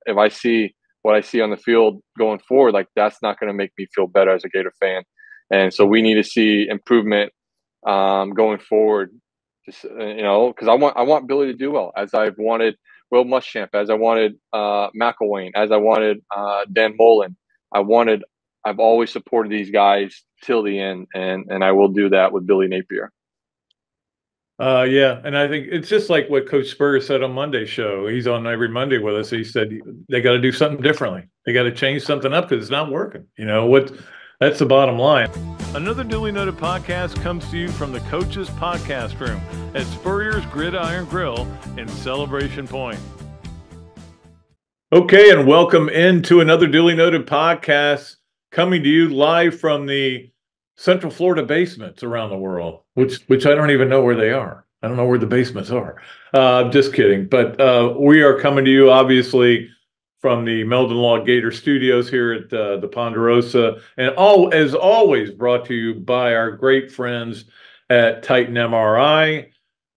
if I see what I see on the field going forward, like that's not going to make me feel better as a Gator fan. And so we need to see improvement going forward. Just because I want Billy to do well, as I've wanted Will Muschamp, as I wanted McElwain, as I wanted Dan Mullen. I've always supported these guys till the end, and I will do that with Billy Napier. Yeah, and I think it's just like what Coach Spurrier said on Monday's show. He's on every Monday with us. He said they got to do something differently. They got to change something up because it's not working. That's the bottom line. Another Duly Noted podcast comes to you from the Coach's Podcast Room at Spurrier's Gridiron Grill in Celebration Point. Okay, and welcome into another Duly Noted podcast coming to you live from the Central Florida basements around the world, which I don't even know where they are. I don't know where the basements are. Just kidding. But we are coming to you, obviously, from the Meldon Law Gator studios here at the Ponderosa. And as always, brought to you by our great friends at Titan MRI,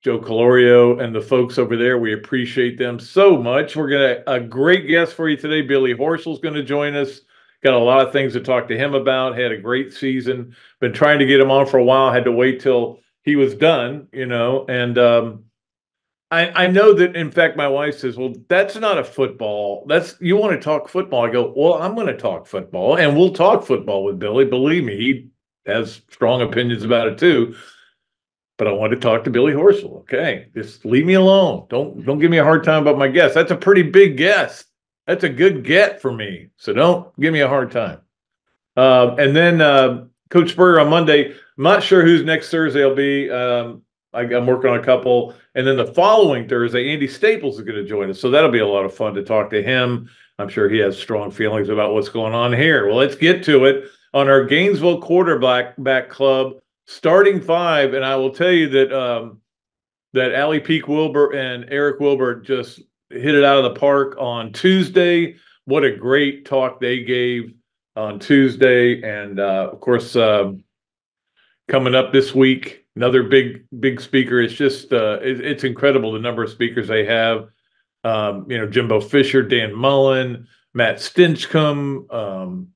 Joe Calorio, and the folks over there. We appreciate them so much. We're going to a great guest for you today. Billy Horschel is going to join us. Got a lot of things to talk to him about. Had a great season. Been trying to get him on for a while. Had to wait till he was done, And I know that, in fact, my wife says, well, that's not a football. You want to talk football. I go, well, I'm going to talk football, and we'll talk football with Billy. Believe me, he has strong opinions about it too. But I want to talk to Billy Horschel. Okay, just leave me alone. Don't give me a hard time about my guest. That's a pretty big guest. That's a good get for me. So don't give me a hard time. And then Coach Spurrier on Monday. I'm not sure who's next Thursday will be. I'm working on a couple. And then the following Thursday, Andy Staples is going to join us. So that'll be a lot of fun to talk to him. I'm sure he has strong feelings about what's going on here. Well, let's get to it on our Gainesville Quarterback Club starting five. And I will tell you that Allie Peak Wilbur and Eric Wilbur just hit it out of the park on Tuesday. What a great talk they gave on Tuesday. And, of course, coming up this week, another big speaker. It's just it's incredible the number of speakers they have. Jimbo Fisher, Dan Mullen, Matt Stinchcomb.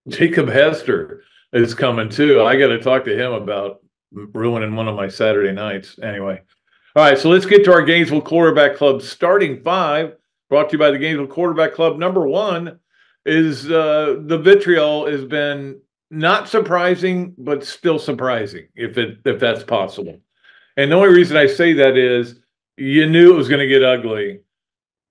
Jacob Hester is coming too. I got to talk to him about ruining one of my Saturday nights. Anyway. All right, so let's get to our Gainesville Quarterback Club starting five, brought to you by the Gainesville Quarterback Club. Number one is the vitriol has been not surprising, but still surprising, if that's possible. And the only reason I say that is you knew it was going to get ugly,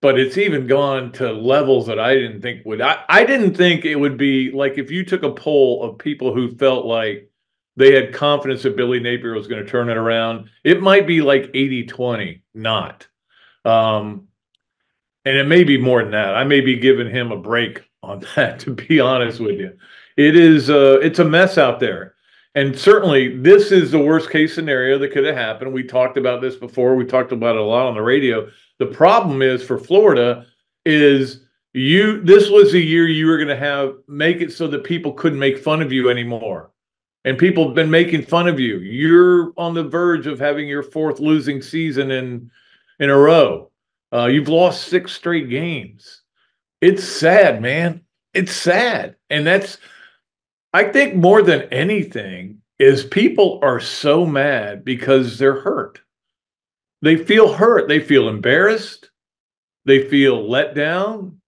but it's even gone to levels that I didn't think would. I didn't think it would be like if you took a poll of people who felt like they had confidence that Billy Napier was going to turn it around. It might be like 80-20, not. And it may be more than that. I may be giving him a break on that, to be honest with you. It's a mess out there. And certainly this is the worst case scenario that could have happened. We talked about this before. We talked about it a lot on the radio. The problem is for Florida is this was the year you were going to make it so that people couldn't make fun of you anymore. And people have been making fun of you. You're on the verge of having your fourth losing season in a row. You've lost 6 straight games. It's sad, man. It's sad. And I think more than anything is people are so mad because they're hurt. They feel hurt. They feel embarrassed. They feel let down.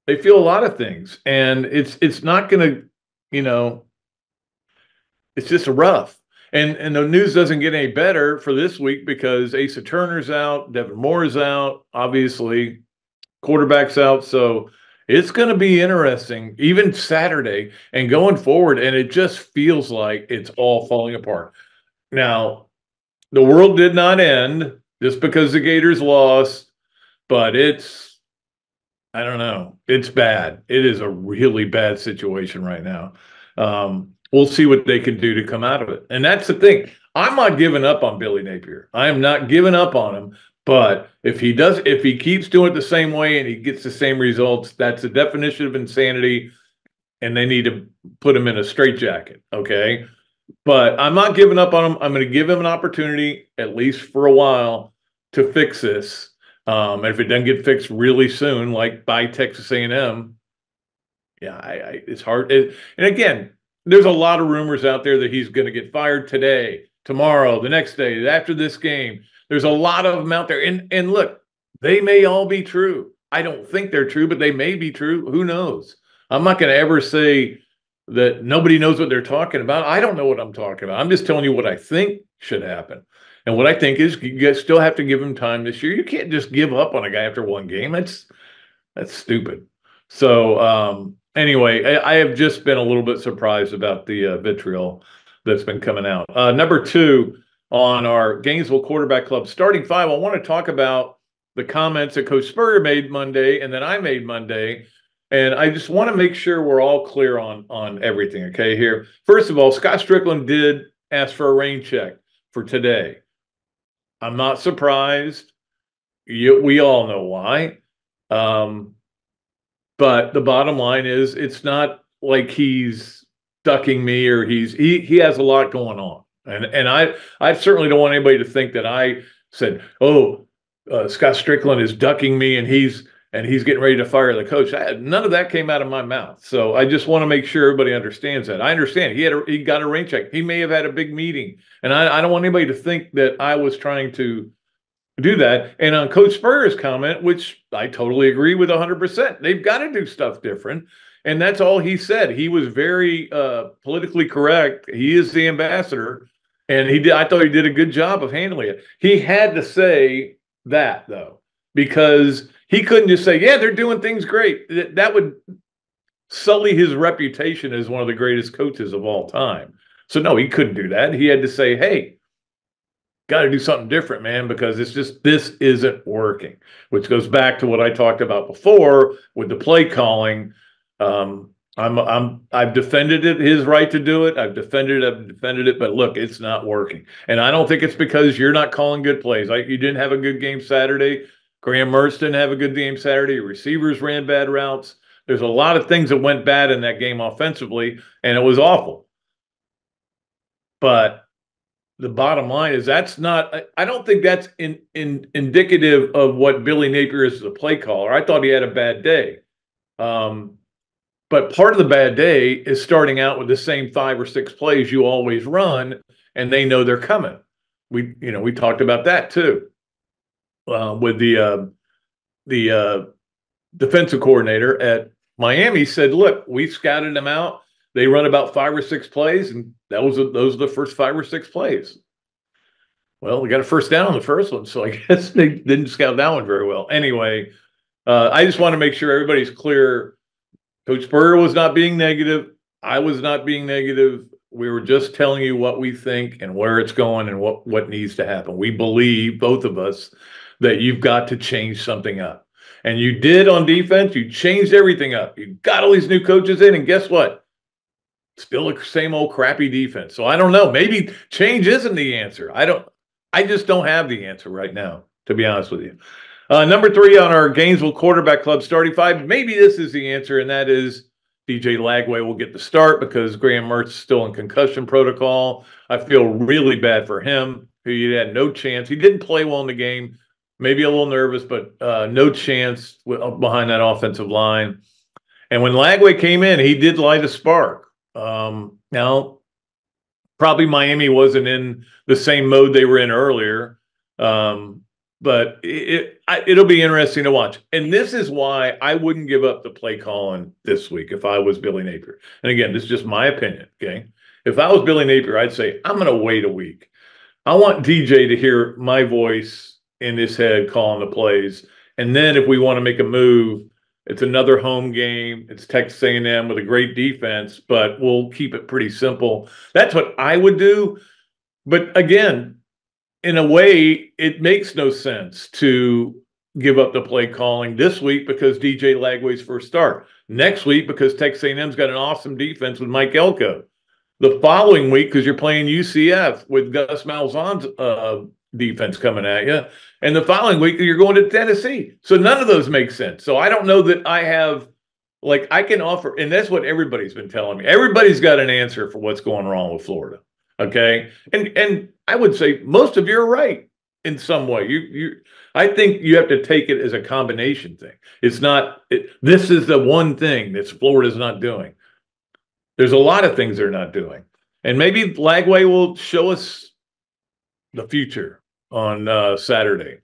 They feel a lot of things. And it's not going to, it's just rough. And the news doesn't get any better for this week because Asa Turner's out, Devin Moore is out, obviously, quarterback's out. So it's going to be interesting, even Saturday and going forward. And it just feels like it's all falling apart. Now, the world did not end just because the Gators lost, but I don't know. It's bad. It is a really bad situation right now. We'll see what they can do to come out of it. And that's the thing. I'm not giving up on Billy Napier. I am not giving up on him. But if he keeps doing it the same way and he gets the same results, that's the definition of insanity. And they need to put him in a straitjacket. Okay. But I'm not giving up on him. I'm going to give him an opportunity, at least for a while, to fix this. And if it doesn't get fixed really soon, like by Texas A&M, yeah, it's hard. And again, there's a lot of rumors out there that he's going to get fired today, tomorrow, the next day, after this game. There's a lot of them out there. And look, they may all be true. I don't think they're true, but they may be true. Who knows? I'm not going to ever say that nobody knows what they're talking about. I don't know what I'm talking about. I'm just telling you what I think should happen. And what I think is you guys still have to give him time this year. You can't just give up on a guy after one game. That's stupid. So anyway, I have just been a little bit surprised about the vitriol that's been coming out. Number 2 on our Gainesville Quarterback Club starting 5, I want to talk about the comments that Coach Spurrier made Monday and then I made Monday. And I just want to make sure we're all clear on everything, okay, here. First of all, Scott Strickland did ask for a rain check for today. I'm not surprised. We all know why. But the bottom line is it's not like he's ducking me or he has a lot going on. And I certainly don't want anybody to think that I said, Scott Strickland is ducking me and he's getting ready to fire the coach. None of that came out of my mouth. So I just want to make sure everybody understands that. I understand he got a rain check. He may have had a big meeting. And I don't want anybody to think that I was trying to do that. And on Coach Spurrier's comment, which I totally agree with 100%, they've got to do stuff different. And that's all he said. He was very politically correct. He is the ambassador. And I thought he did a good job of handling it. He had to say that, though, because he couldn't just say, yeah, they're doing things great. That would sully his reputation as one of the greatest coaches of all time. So, no, he couldn't do that. He had to say, hey, got to do something different, man, because this isn't working, which goes back to what I talked about before with the play calling. I've defended it, his right to do it. I've defended it, but look, it's not working. And I don't think it's because you're not calling good plays. You didn't have a good game Saturday. Graham Mertz didn't have a good game Saturday. Receivers ran bad routes. There's a lot of things that went bad in that game offensively, and it was awful. But the bottom line is I don't think that's indicative of what Billy Napier is as a play caller. I thought he had a bad day. But part of the bad day is starting out with the same 5 or 6 plays you always run, and they know they're coming. We talked about that too. With the defensive coordinator at Miami said, look, we scouted them out. They run about 5 or 6 plays, and those are the first 5 or 6 plays. Well, we got a first down on the first one, so I guess they didn't scout that one very well. Anyway, I just want to make sure everybody's clear. Coach Spurrier was not being negative. I was not being negative. We were just telling you what we think and where it's going and what needs to happen. We believe, both of us, that you've got to change something up. And you did on defense. You changed everything up. You got all these new coaches in, and guess what? Still the same old crappy defense. So I don't know. Maybe change isn't the answer. I just don't have the answer right now, to be honest with you. Number 3 on our Gainesville Quarterback Club starting 5. Maybe this is the answer, and that is DJ Lagway will get the start because Graham Mertz is still in concussion protocol. I feel really bad for him. He had no chance. He didn't play well in the game. Maybe a little nervous, but no chance behind that offensive line. And when Lagway came in, he did light a spark. Now, probably Miami wasn't in the same mode they were in earlier. But it'll be interesting to watch. And this is why I wouldn't give up the play calling this week if I was Billy Napier. And again, this is just my opinion, okay? If I was Billy Napier, I'd say, I'm going to wait a week. I want DJ to hear my voice in his head calling the plays. And then if we want to make a move, it's another home game. It's Texas A&M with a great defense, but we'll keep it pretty simple. That's what I would do. But again, in a way, it makes no sense to give up the play calling this week because DJ Lagway's first start. Next week because Texas A&M's got an awesome defense with Mike Elko. The following week because you're playing UCF with Gus Malzahn's defense coming at you. And the following week you're going to Tennessee. So none of those make sense. So I don't know that I have, I can offer, and that's what everybody's been telling me. Everybody's got an answer for what's going wrong with Florida. Okay. And I would say most of you are right. in some way. I think you have to take it as a combination thing. It's not, this is the one thing that Florida's not doing. There's a lot of things they're not doing. And maybe Lagway will show us the future on Saturday.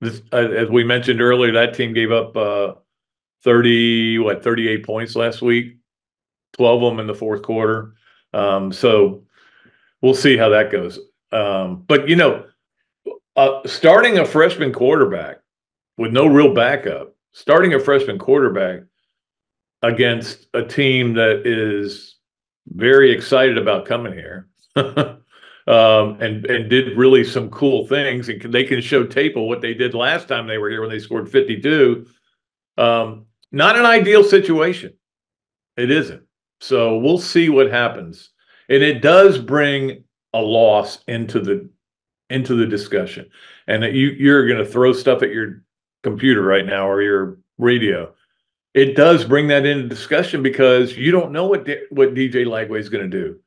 This, as we mentioned earlier, that team gave up 38 points last week, 12 of them in the fourth quarter. So we'll see how that goes. But, you know, starting a freshman quarterback with no real backup, starting a freshman quarterback against a team that is very excited about coming here and did really some cool things, and they can show tape of what they did last time they were here when they scored 52. Not an ideal situation. It isn't. So we'll see what happens. And it does bring a loss into the discussion. And that you're going to throw stuff at your computer right now or your radio. It does bring that into discussion because you don't know what DJ Lagway is going to do.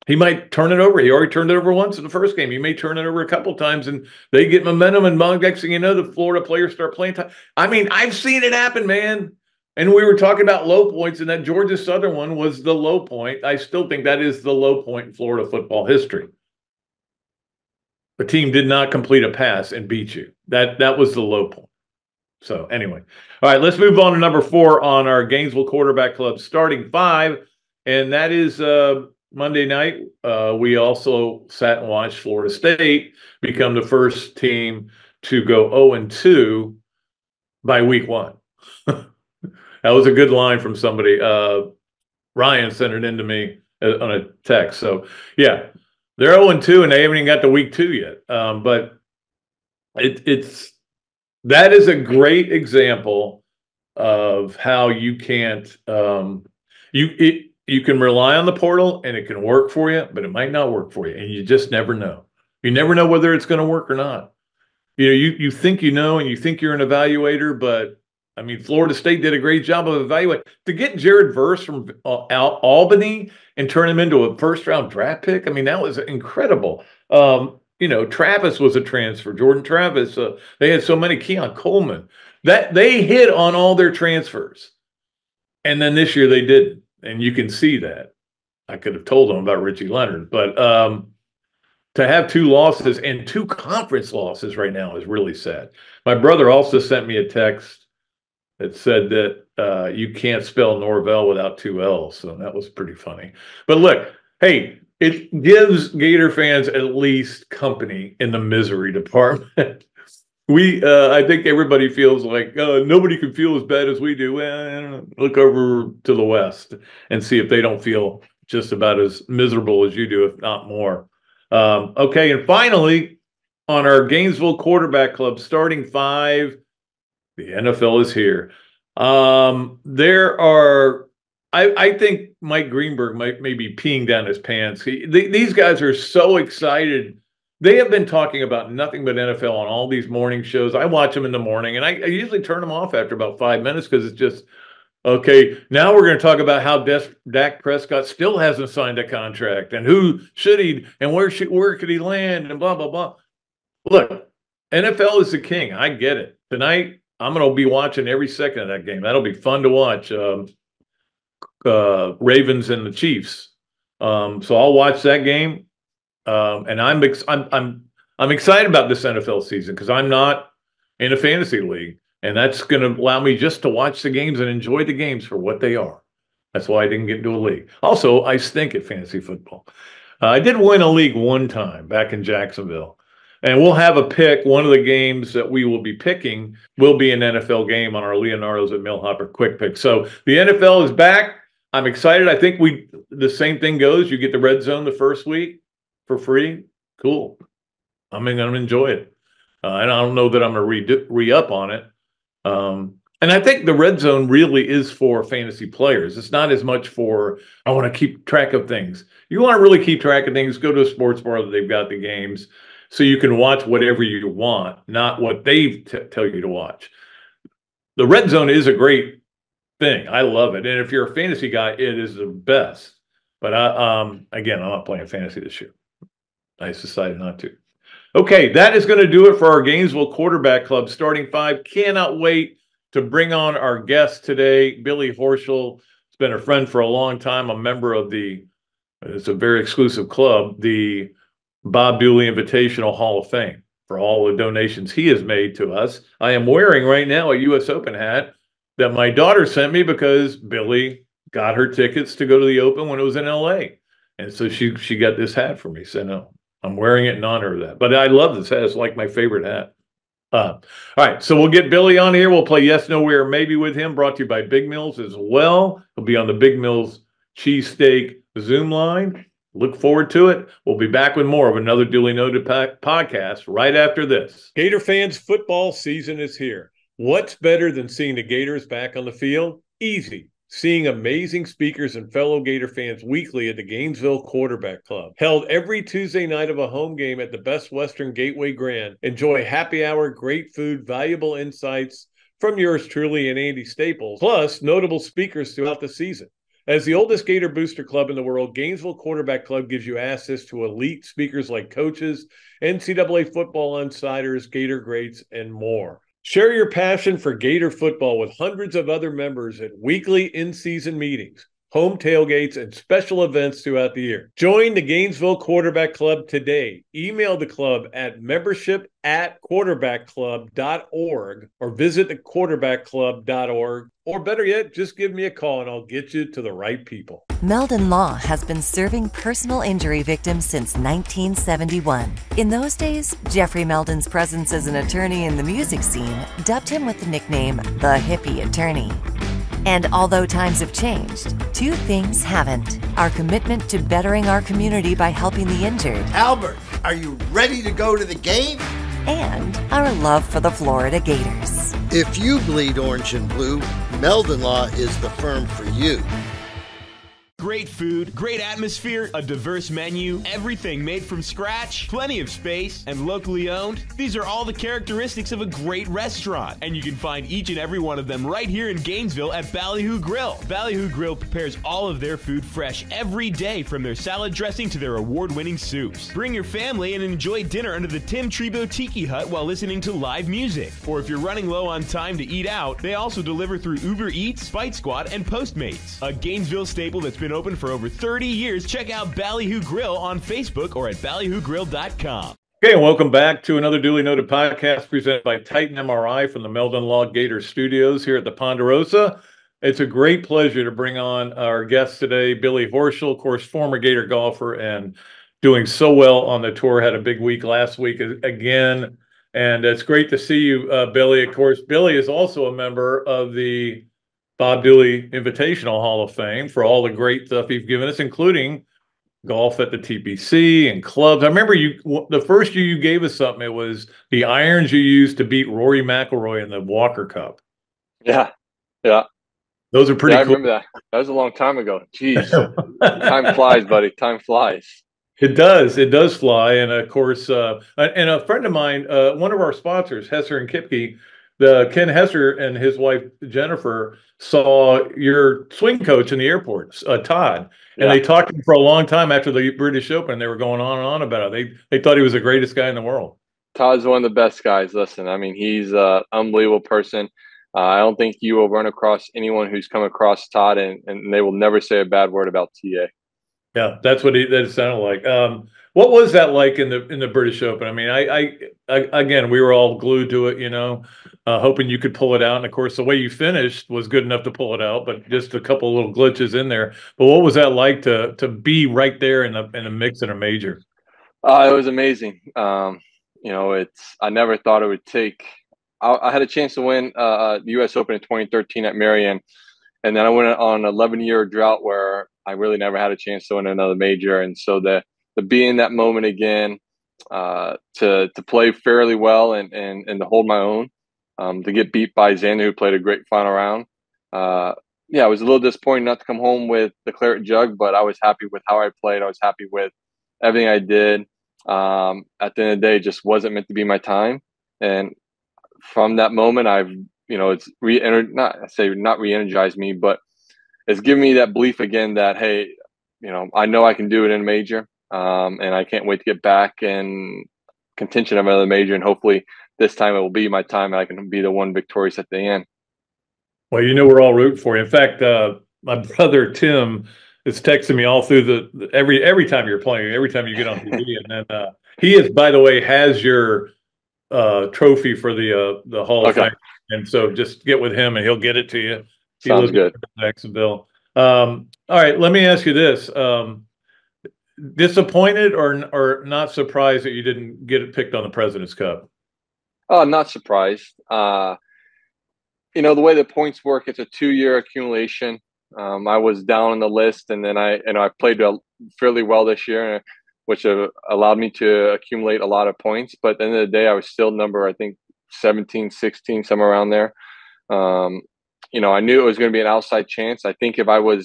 He might turn it over. He already turned it over once in the first game. He may turn it over a couple times, and they get momentum, and next thing you know, the Florida players start playing time. I mean, I've seen it happen, man. And we were talking about low points, and that Georgia Southern one was the low point. I still think that is the low point in Florida football history. The team did not complete a pass and beat you. That was the low point. So anyway, all right, let's move on to number 4 on our Gainesville Quarterback Club starting 5, and that is Monday night. We also sat and watched Florida State become the first team to go 0-2 by week 1. That was a good line from somebody. Ryan sent it in to me on a text. So yeah, they're 0-2 and they haven't even got to week 2 yet. But that is a great example of how you can't you can rely on the portal and it can work for you, but it might not work for you, and you just never know. You never know whether it's going to work or not. You know, you think you know, and you think you're an evaluator, but I mean, Florida State did a great job of evaluating. To get Jared Verse from Albany and turn him into a first-round draft pick, I mean, that was incredible. You know, Travis was a transfer. Jordan Travis. They had so many. Keon Coleman. That they hit on all their transfers, and then this year they didn't. And you can see that. I could have told them about Richie Leonard, but to have 2 losses and 2 conference losses right now is really sad. My brother also sent me a text that said that you can't spell Norvell without 2 L's, so that was pretty funny. But look, hey, it gives Gator fans at least company in the misery department. I think everybody feels like nobody can feel as bad as we do. Well, look over to the West and see if they don't feel just about as miserable as you do, if not more. Okay, and finally, on our Gainesville Quarterback Club starting 5, the NFL is here. I think Mike Greenberg may be peeing down his pants. These guys are so excited. They have been talking about nothing but NFL on all these morning shows. I watch them in the morning, and I usually turn them off after about 5 minutes because it's just, okay, now we're going to talk about how Dak Prescott still hasn't signed a contract, and who should he, and where could he land, and blah, blah, blah. Look, NFL is the king. I get it. Tonight, I'm going to be watching every second of that game. That'll be fun to watch. Ravens and the Chiefs. So I'll watch that game. And I'm excited about this NFL season because I'm not in a fantasy league, and that's going to allow me just to watch the games and enjoy the games for what they are. That's why I didn't get into a league. Also, I stink at fantasy football. I did win a league one time back in Jacksonville, and we'll have a pick. One of the games that we will be picking will be an NFL game on our Leonardo's at Millhopper quick pick. So the NFL is back. I'm excited. I think the same thing goes. You get the red zone the first week for free. Cool. I'm going to enjoy it. And I don't know that I'm going to re-up on it. And I think the red zone really is for fantasy players. It's not as much for, I want to keep track of things. You want to really keep track of things, go to a sports bar that they've got the games so you can watch whatever you want, not what they tell you to watch. The red zone is a great thing. I love it. And if you're a fantasy guy, it is the best. But again, I'm not playing fantasy this year. I decided not to. Okay, that is going to do it for our Gainesville Quarterback Club starting five. Cannot wait to bring on our guest today, Billy Horschel. He's been a friend for a long time, a member of it's a very exclusive club, the Bob Dooley Invitational Hall of Fame, for all the donations he has made to us. I am wearing right now a U.S. Open hat that my daughter sent me because Billy got her tickets to go to the Open when it was in L.A. And so she got this hat for me. So no, I'm wearing it in honor of that. But I love this hat. It's like my favorite hat. All right, so we'll get Billy on here. We'll play Yes, No, Where, Maybe with him, brought to you by Big Mills as well. He'll be on the Big Mills Cheesesteak Zoom line. Look forward to it. We'll be back with more of another Duly Noted podcast right after this. Gator fans, football season is here. What's better than seeing the Gators back on the field? Easy. Seeing amazing speakers and fellow Gator fans weekly at the Gainesville Quarterback Club. Held every Tuesday night of a home game at the Best Western Gateway Grand. Enjoy happy hour, great food, valuable insights from yours truly and Andy Staples, plus notable speakers throughout the season. As the oldest Gator booster club in the world, Gainesville Quarterback Club gives you access to elite speakers like coaches, NCAA football insiders, Gator greats, and more. Share your passion for Gator football with hundreds of other members at weekly in-season meetings, home tailgates, and special events throughout the year. Join the Gainesville Quarterback Club today. Email the club at membership@quarterbackclub.org or visit thequarterbackclub.org. Or better yet, just give me a call and I'll get you to the right people. Meldon Law has been serving personal injury victims since 1971. In those days, Jeffrey Meldon's presence as an attorney in the music scene dubbed him with the nickname the Hippie Attorney. And although times have changed, two things haven't: our commitment to bettering our community by helping the injured. Albert, are you ready to go to the game? And our love for the Florida Gators. If you bleed orange and blue, Meldon Law is the firm for you. Great food, great atmosphere, a diverse menu, everything made from scratch, plenty of space, and locally owned. These are all the characteristics of a great restaurant, and you can find each and every one of them right here in Gainesville at Ballyhoo Grill. Ballyhoo Grill prepares all of their food fresh every day, from their salad dressing to their award-winning soups. Bring your family and enjoy dinner under the Tim Trebo Tiki Hut while listening to live music. Or if you're running low on time to eat out, they also deliver through Uber Eats, Bite Squad, and Postmates. A Gainesville staple that's been open for over 30 years. Check out Ballyhoo Grill on Facebook or at ballyhoogrill.com. Okay, and welcome back to another Duly Noted podcast presented by Titan MRI from the Meldon Law Gator Studios here at the Ponderosa. It's a great pleasure to bring on our guest today, Billy Horschel, of course, former Gator golfer and doing so well on the tour. Had a big week last week again, and it's great to see you, Billy. Of course, Billy is also a member of the Bob Dooley Invitational Hall of Fame for all the great stuff you've given us, including golf at the TPC and clubs. I remember the first year you gave us something, it was the irons you used to beat Rory McIlroy in the Walker Cup. Yeah. Those are pretty cool. I remember that. That was a long time ago. Jeez. Time flies, buddy. Time flies. It does. It does fly. And, of course, and a friend of mine, one of our sponsors, Hesser and Kipke, Ken Hesser and his wife, Jennifer, saw your swing coach in the airport, Todd, and they talked to him for a long time after the British Open. They were going on and on about it. They thought he was the greatest guy in the world. Todd's one of the best guys. Listen, I mean, he's an unbelievable person. I don't think you will run across anyone who's come across Todd, and they will never say a bad word about TA. Yeah, that's what that sounded like. What was that like in the British Open? I mean, I again, we were all glued to it, hoping you could pull it out. And of course, the way you finished was good enough to pull it out, but just a couple of little glitches in there. But what was that like to be right there in the mix in a major? It was amazing. I never thought it would take. I had a chance to win the U.S. Open in 2013 at Marion, and then I went on an 11-year drought where I really never had a chance to win another major. And so to be in that moment again, to play fairly well and to hold my own, to get beat by Xander, who played a great final round. I was a little disappointed not to come home with the claret jug, but I was happy with how I played. I was happy with everything I did. At the end of the day, it just wasn't meant to be my time. And from that moment, it's not re-energized me, but it's given me that belief again that, hey, I know I can do it in a major. And I can't wait to get back and contention of another major, and hopefully this time it will be my time and I can be the one victorious at the end. Well, we're all rooting for you. In fact, my brother Tim is texting me all through the every time you're playing, every time you get on TV, and then he is, by the way, has your trophy for the Hall of Fame, and so just get with him and he'll get it to you. Sounds good. Jacksonville. All right, let me ask you this: disappointed or not surprised that you didn't get it picked on the President's Cup? Oh, not surprised. The way the points work, it's a 2-year accumulation. I was down on the list, and then I played fairly well this year, which allowed me to accumulate a lot of points. But at the end of the day, I was still number, I think, 17, 16, somewhere around there. I knew it was going to be an outside chance. I think if I would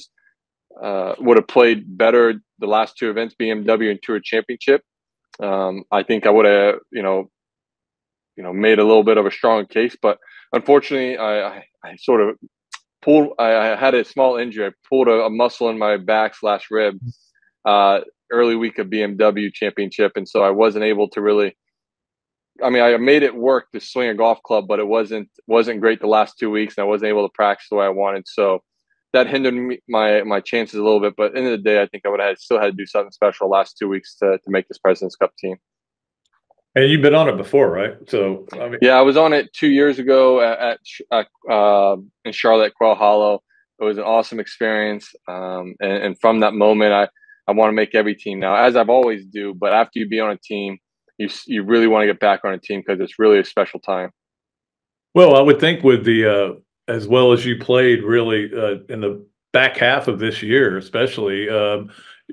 have played better the last 2 events, BMW and Tour Championship, I think I would have, made a little bit of a strong case. But unfortunately, I sort of pulled. I had a small injury. I pulled a muscle in my back/rib early week of BMW Championship, and so I wasn't able to really. I mean, I made it work to swing a golf club, but it wasn't great the last 2 weeks, and I wasn't able to practice the way I wanted. So that hindered my chances a little bit. But at the end of the day, I think I would have still had to do something special the last 2 weeks to make this President's Cup team. And you've been on it before, right? So yeah, I was on it 2 years ago in Charlotte, Quail Hollow. It was an awesome experience, and from that moment, I want to make every team now, as I've always do. But after you be on a team, you really want to get back on a team because it's really a special time. Well, I would think with the as well as you played really in the back half of this year, especially,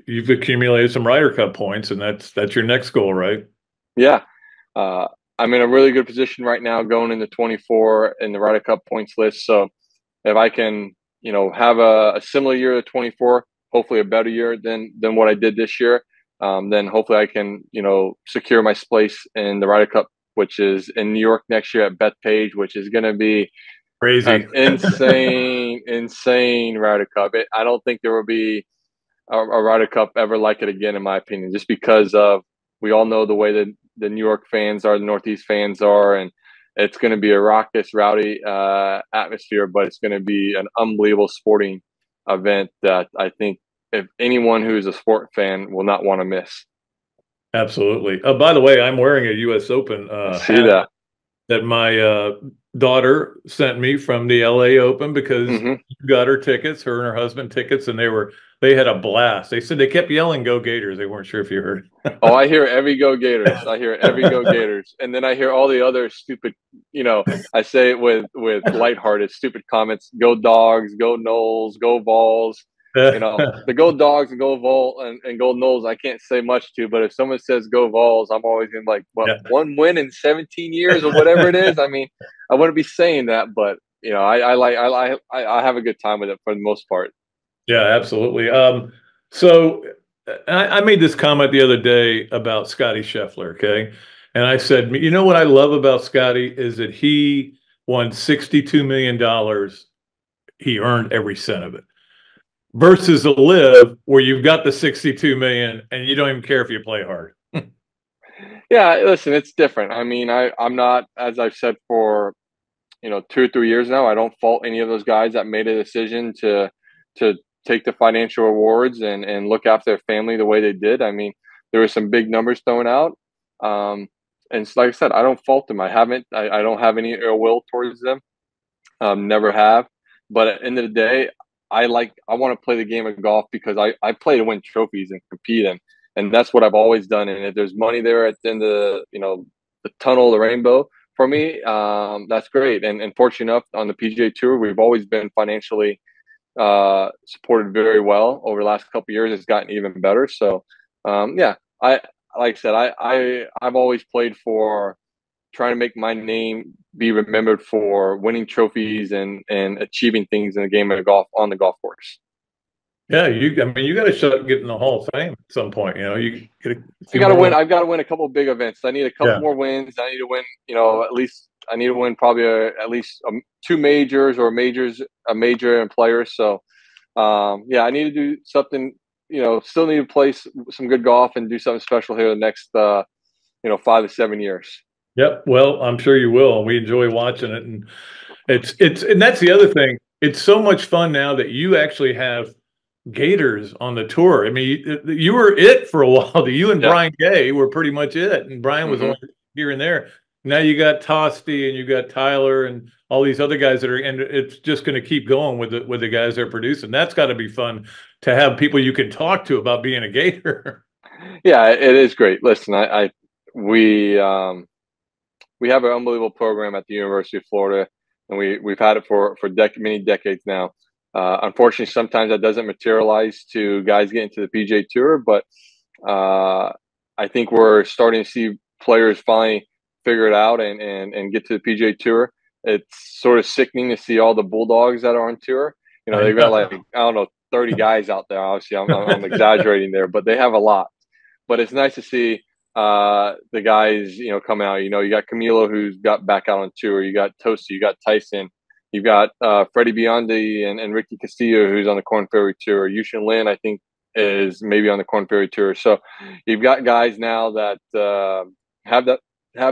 you've accumulated some Ryder Cup points, and that's your next goal, right? Yeah. I'm in a really good position right now going into 24 in the Ryder Cup points list. So if I can, have a similar year to 24, hopefully a better year than what I did this year, then hopefully I can, secure my place in the Ryder Cup, which is in New York next year at Bethpage, which is going to be crazy, an insane Ryder Cup. I don't think there will be a Ryder Cup ever like it again, in my opinion, just because of, we all know the way that the New York fans are, the Northeast fans are, and it's going to be a raucous, rowdy atmosphere, but it's going to be an unbelievable sporting event that I think if anyone who's a sport fan will not want to miss. Absolutely. By the way, I'm wearing a U.S. Open hat that my daughter sent me from the L.A. Open because you got her tickets, her and her husband tickets, and they had a blast. They said they kept yelling, "Go Gators." They weren't sure if you heard. Oh, I hear every "Go Gators." I hear every "Go Gators." And then I hear all the other stupid, I say it with lighthearted, stupid comments. Go Dogs, go Knowles, go Vols. The Go Dogs and go Vol and go Knowles, I can't say much to, but if someone says go Vols, I'm always going to be like, one win in 17 years or whatever it is. I mean, I wouldn't be saying that, but I have a good time with it for the most part. Yeah, absolutely. So I made this comment the other day about Scotty Scheffler, okay? And I said, what I love about Scotty is that he won $62 million. He earned every cent of it. Versus a live where you've got the 62 million and you don't even care if you play hard. Yeah, listen, it's different. I mean, I'm not, as I've said for 2 or 3 years now, I don't fault any of those guys that made a decision to take the financial rewards and look after their family the way they did. I mean, there were some big numbers thrown out. And like I said, I don't fault them. I don't have any ill will towards them. Never have. But at the end of the day, I want to play the game of golf because I play to win trophies and compete in, and that's what I've always done. And if there's money there at the end of the tunnel, the rainbow for me, that's great. And fortunate enough on the PGA Tour, we've always been financially supported very well over the last couple of years. It's gotten even better. So like I said, I've always played for trying to make my name be remembered for winning trophies and achieving things in the game of golf on the golf course. Yeah, you got to get in the Hall of Fame at some point. You got to win. I've got to win a couple of big events. I need a couple more wins. I need to win. At least I need to win probably at least 2 majors or a major and players. So I need to do something. Still need to play some good golf and do something special here the next 5 to 7 years. Yep. Well, I'm sure you will. We enjoy watching it, and and that's the other thing. It's so much fun now that you actually have Gators on the tour. I mean, you were it for a while. You and Brian Gay were pretty much it, and Brian was only here and there. Now you got Tosti and you got Tyler and all these other guys that are, and it's just going to keep going with the guys they're producing. That's got to be fun to have people you can talk to about being a Gator. Yeah, it is great. Listen, we have an unbelievable program at the University of Florida, and we've had it for many decades now. Unfortunately, sometimes that doesn't materialize to guys getting to the PGA Tour, but I think we're starting to see players finally figure it out and get to the PGA Tour. It's sort of sickening to see all the Bulldogs that are on tour. They've got like, I don't know, 30 guys out there. Obviously, I'm exaggerating there, but they have a lot. But it's nice to see the guys, coming out. You got Camilo, who's got back out on tour. You got Tosti, you got Tyson. You've got Freddie Biondi and Ricky Castillo, who's on the Korn Ferry Tour. Yushin Lin, I think, is maybe on the Korn Ferry Tour. So you've got guys now that have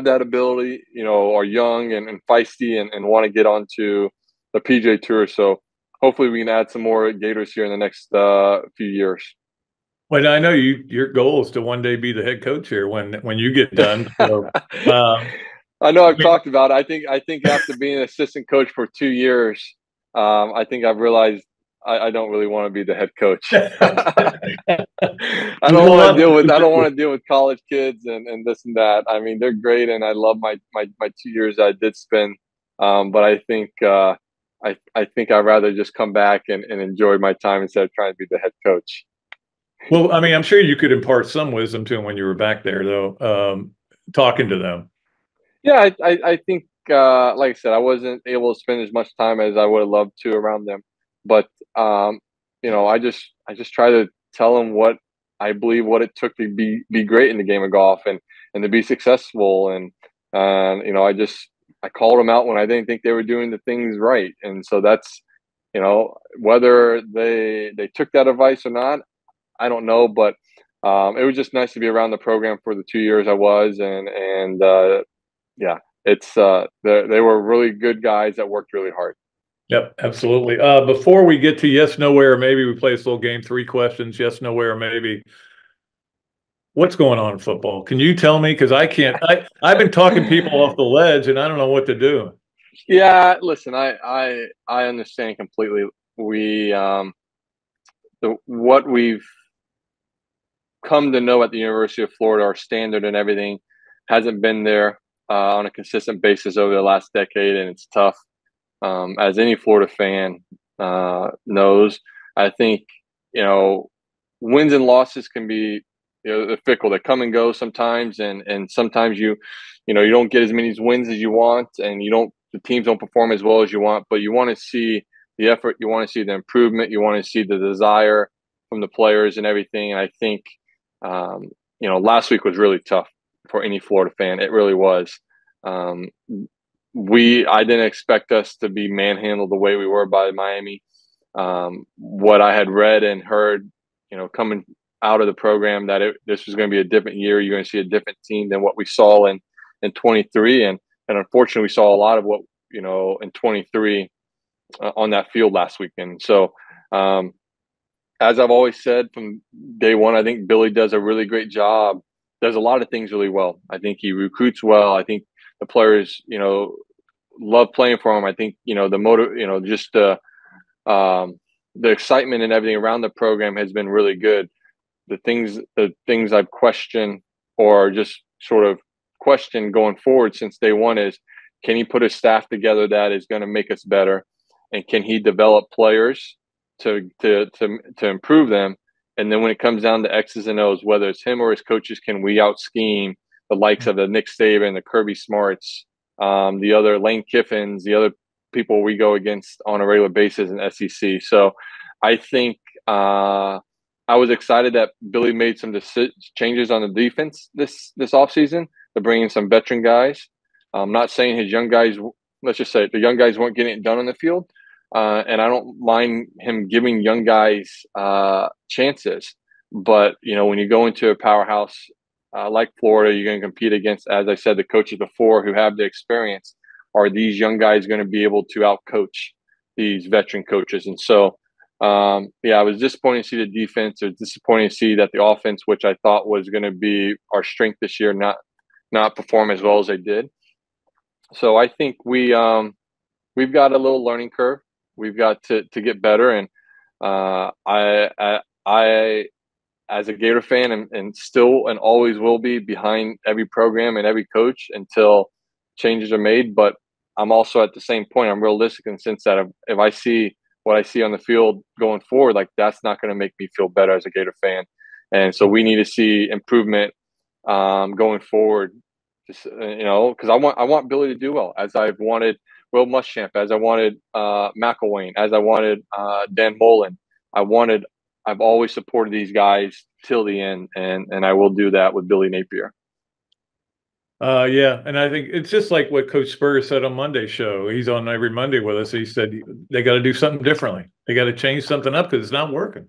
that ability, are young and feisty and want to get onto the PGA Tour. So hopefully we can add some more Gators here in the next few years. Well, I know your goal is to one day be the head coach here when you get done. So, I know I've talked about it. I think after being an assistant coach for 2 years, I think I've realized I don't really want to be the head coach. I don't want to deal with college kids and this and that. I mean, they're great, and I love my 2 years I did spend. But I think I'd rather just come back and enjoy my time instead of trying to be the head coach. Well, I mean, I'm sure you could impart some wisdom to them when you were back there, though, talking to them. Yeah, I think, like I said, I wasn't able to spend as much time as I would have loved to around them. But, I just try to tell them what I believe what it took to be great in the game of golf and to be successful. And, I called them out when I didn't think they were doing the things right. And so that's, whether they took that advice or not, I don't know. But it was just nice to be around the program for the 2 years I was. And yeah, it's they were really good guys that worked really hard. Yep, absolutely. Before we get to yes, no, where, maybe we play this little game, 3 questions, yes, no, where, maybe. What's going on in football? Can you tell me? Because I can't. I've been talking people off the ledge, and I don't know what to do. Yeah, listen, I understand completely. What we've come to know at the University of Florida, our standard and everything, hasn't been there on a consistent basis over the last decade, and it's tough. As any Florida fan knows, I think, wins and losses can be, fickle. They come and go sometimes, and sometimes you don't get as many wins as you want, and the teams don't perform as well as you want, but you want to see the effort, you want to see the improvement, you want to see the desire from the players and everything. And I think, last week was really tough for any Florida fan. It really was. I didn't expect us to be manhandled the way we were by Miami. What I had read and heard, coming out of the program, that this was going to be a different year. You're going to see a different team than what we saw in 23. And unfortunately, we saw a lot of what, in 23 on that field last weekend. So, as I've always said from day one, I think Billy does a really great job. Does a lot of things really well. I think he recruits well. I think the players, love playing for him. I think, the motive, just the excitement and everything around the program has been really good. The things I've questioned or just sort of questioned going forward since day one is, can he put a staff together that is going to make us better? And can he develop players to improve them? And then when it comes down to X's and O's, whether it's him or his coaches, can we out scheme the likes of the Nick Saban, the Kirby Smarts, the other Lane Kiffins, the other people we go against on a regular basis in SEC? So I think I was excited that Billy made some changes on the defense this offseason to bring in some veteran guys. I'm not saying his young guys, let's just say the young guys weren't getting it done on the field. And I don't mind him giving young guys chances. But, when you go into a powerhouse like Florida, you're going to compete against, as I said, the coaches before who have the experience. Are these young guys going to be able to outcoach these veteran coaches? And so, I was disappointed to see the defense. It was disappointing to see that the offense, which I thought was going to be our strength this year, not perform as well as they did. So I think we've got a little learning curve. We've got to get better. And I as a Gator fan and still and always will be behind every program and every coach until changes are made. But I'm also at the same point, I'm realistic in the sense that if I see what I see on the field going forward, like that's not going to make me feel better as a Gator fan. And so we need to see improvement going forward. Just, because I want Billy to do well, as I've wanted Will Muschamp, as I wanted McElwain, as I wanted Dan Mullen. I've always supported these guys till the end, and I will do that with Billy Napier. Yeah, and I think it's just like what Coach Spurrier said on Monday's show. He's on every Monday with us. He said they got to do something differently. They got to change something up because it's not working.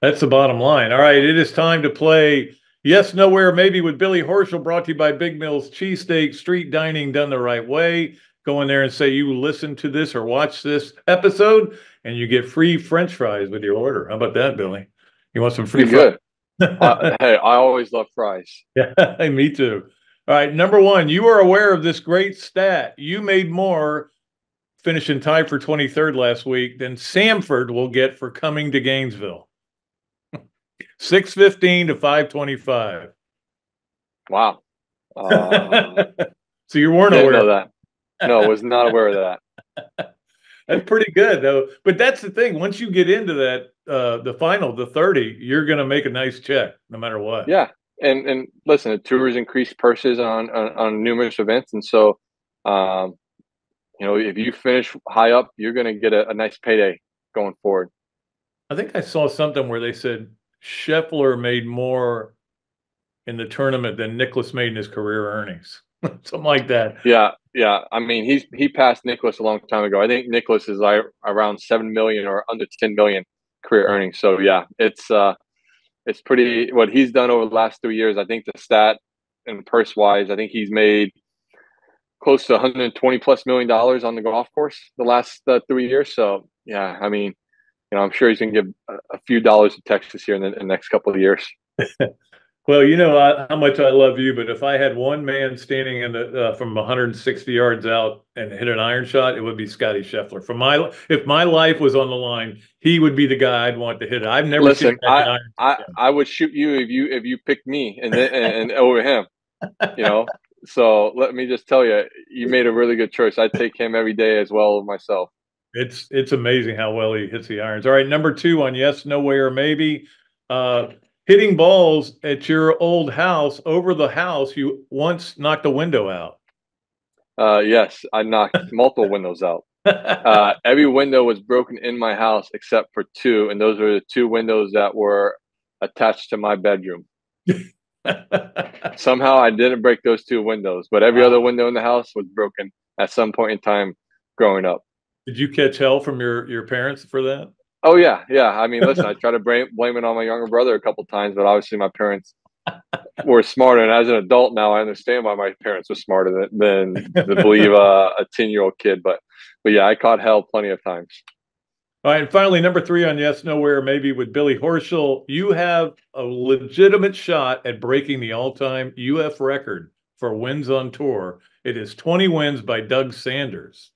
That's the bottom line. All right, it is time to play Yes, Nowhere, Maybe with Billy Horschel, brought to you by Big Mills Cheesesteaks, street dining done the right way. Go in there and say you listen to this or watch this episode, and you get free French fries with your order. How about that, Billy? You want some free fries? Good. Hey, I always love fries. Yeah, me too. All right, number one, you are aware of this great stat. You made more, finishing tied for 23rd last week, than Samford will get for coming to Gainesville. 615 to 525. Wow. So you weren't aware of that. No, was not aware of that. That's pretty good, though. But that's the thing. Once you get into that, the final, the 30, you're going to make a nice check no matter what. Yeah. And listen, the tours increase purses on numerous events. And so, if you finish high up, you're going to get a nice payday going forward. I think I saw something where they said Scheffler made more in the tournament than Nicklaus made in his career earnings. Something like that. Yeah. I mean, he passed Nicklaus a long time ago. I think Nicklaus is around 7 million or under 10 million career earnings. So yeah, it's pretty what he's done over the last 3 years. I think the stat and purse wise, I think he's made close to $120+ million on the golf course the last 3 years. So yeah, I mean, I'm sure he's going to give a few dollars to Texas here in the next couple of years. Well, you know how much I love you, but if I had one man standing in the from 160 yards out and hit an iron shot, it would be Scotty Scheffler. If my life was on the line, he would be the guy I'd want to hit it. I've never seen an iron. I would shoot you if you picked me and over him. So let me just tell you, you made a really good choice. I'd take him every day as well as myself. It's amazing how well he hits the irons. All right, number two on Yes, No Way, or Maybe. Hitting balls at your old house over the house you once knocked a window out. Yes, I knocked multiple windows out. Every window was broken in my house except for two, and those were the two windows that were attached to my bedroom. Somehow I didn't break those two windows, but every other window in the house was broken at some point in time growing up. Did you catch hell from your parents for that? Oh, yeah. I mean, listen, I try to blame it on my younger brother a couple of times, but obviously my parents were smarter. And as an adult now, I understand why my parents were smarter than to believe a 10-year-old kid. But yeah, I caught hell plenty of times. All right. And finally, number three on Yes, Nowhere, Maybe with Billy Horschel. You have a legitimate shot at breaking the all-time UF record for wins on tour. It is 20 wins by Doug Sanders.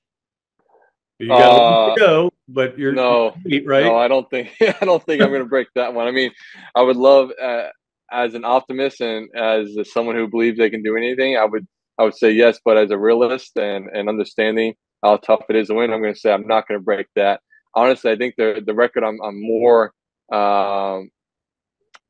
You got a little to go, but you're right? No, I don't think I'm going to break that one. I mean, I would love, as an optimist and as someone who believes they can do anything, I would say yes. But as a realist and understanding how tough it is to win, I'm going to say I'm not going to break that. Honestly, I think the record I'm more trying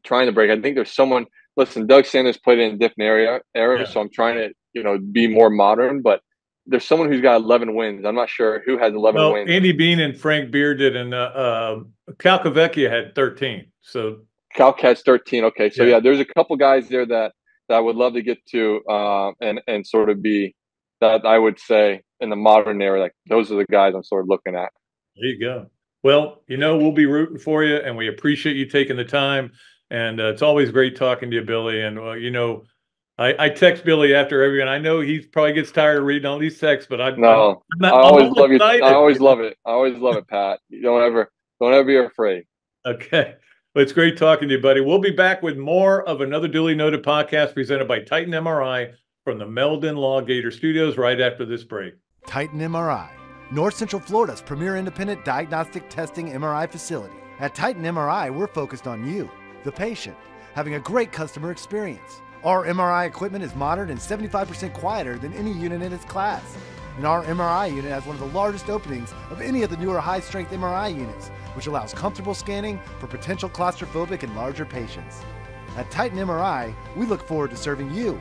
to break. I think there's someone. Listen, Doug Sanders played in a different era, so I'm trying to be more modern, but. There's someone who's got 11 wins. I'm not sure who has 11 wins. Andy Bean and Frank Beard did, and Cal Kavecchia had 13. So Cal has 13. Okay, so yeah, there's a couple guys there that I would love to get to, and sort of be that I would say in the modern era, like those are the guys I'm sort of looking at. There you go. Well, we'll be rooting for you, and we appreciate you taking the time. And it's always great talking to you, Billy. And, I text Billy after every, and I know he probably gets tired of reading all these texts, but I'm always love you. excited. I always love it. I always love it, Pat. You don't ever be afraid. Okay. Well, it's great talking to you, buddy. We'll be back with more of another Dooley Noted podcast presented by Titan MRI from the Meldon Law Gator Studios right after this break. Titan MRI, North Central Florida's premier independent diagnostic testing MRI facility. At Titan MRI, we're focused on you, the patient, having a great customer experience. Our MRI equipment is modern and 75% quieter than any unit in its class. And our MRI unit has one of the largest openings of any of the newer high-strength MRI units, which allows comfortable scanning for potential claustrophobic and larger patients. At Titan MRI, we look forward to serving you.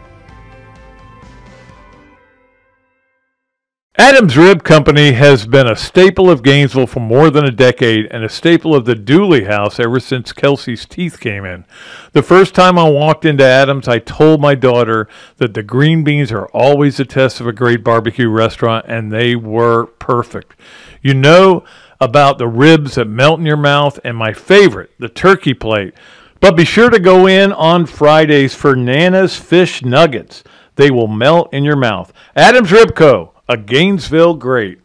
Adams Rib Company has been a staple of Gainesville for more than a decade and a staple of the Dooley house ever since Kelsey's teeth came in. The first time I walked into Adams, I told my daughter that the green beans are always a test of a great barbecue restaurant, and they were perfect. You know about the ribs that melt in your mouth, and my favorite, the turkey plate. But be sure to go in on Fridays for Nana's Fish Nuggets. They will melt in your mouth. Adams Rib Co., a Gainesville great.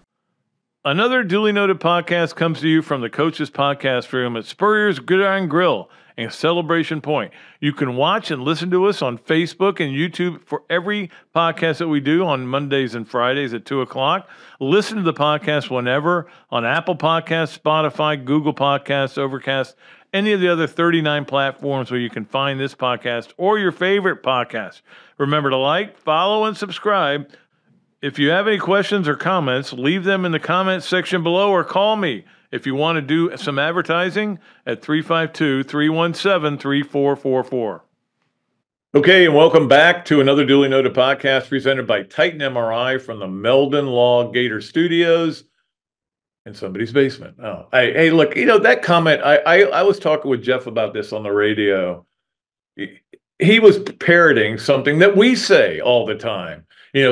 Another duly noted podcast comes to you from the Coach's Podcast Room at Spurrier's Gridiron Grill and Celebration Point. You can watch and listen to us on Facebook and YouTube for every podcast that we do on Mondays and Fridays at 2 o'clock. Listen to the podcast whenever on Apple Podcasts, Spotify, Google Podcasts, Overcast, any of the other 39 platforms where you can find this podcast or your favorite podcast. Remember to like, follow, and subscribe. If you have any questions or comments, leave them in the comments section below or call me if you want to do some advertising at 352-317-3444. Okay, and welcome back to another duly noted podcast presented by Titan MRI from the Meldon Law Gator Studios in somebody's basement. Oh, hey, look, that comment, I was talking with Jeff about this on the radio. He was parroting something that we say all the time.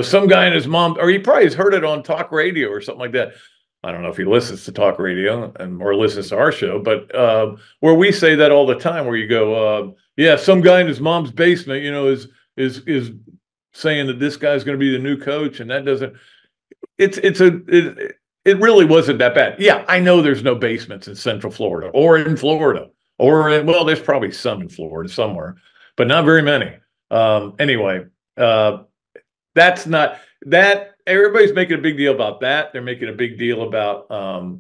Some guy and his mom, or he probably has heard it on talk radio or something like that. I don't know if he listens to talk radio or listens to our show, but where we say that all the time, where you go, some guy in his mom's basement, is saying that this guy's going to be the new coach, and that doesn't. It really wasn't that bad. Yeah, I know there's no basements in Central Florida or in Florida well, there's probably some in Florida somewhere, but not very many. Anyway. That's not that everybody's making a big deal about that. They're making a big deal about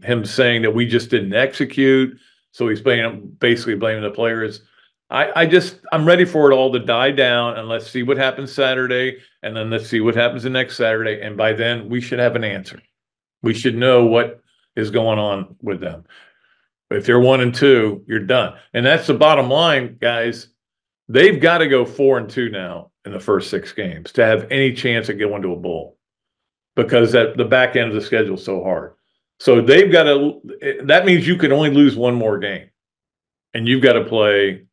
him saying that we just didn't execute. So he's basically blaming the players. I'm ready for it all to die down, and let's see what happens Saturday, and then let's see what happens the next Saturday. And by then we should have an answer. We should know what is going on with them. If they're 1-2, you're done. And that's the bottom line, guys. They've got to go 4-2 now in the first 6 games to have any chance of going to a bowl, because the back end of the schedule is so hard. So they've got to. That means you can only lose one more game, and you've got to play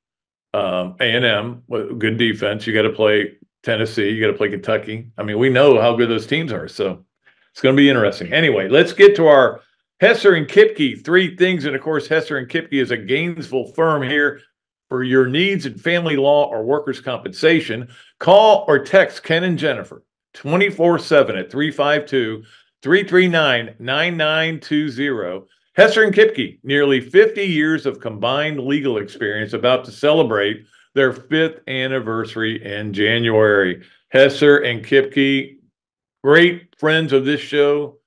A&M with good defense. You got to play Tennessee. You got to play Kentucky. I mean, we know how good those teams are, so it's going to be interesting. Anyway, let's get to our Hesser and Kipke 3 things, and of course, Hesser and Kipke is a Gainesville firm here. For your needs in family law or workers' compensation, call or text Ken and Jennifer 24/7 at 352-339-9920. Hesser and Kipke, nearly 50 years of combined legal experience, about to celebrate their 5th anniversary in January. Hesser and Kipke, great friends of this show,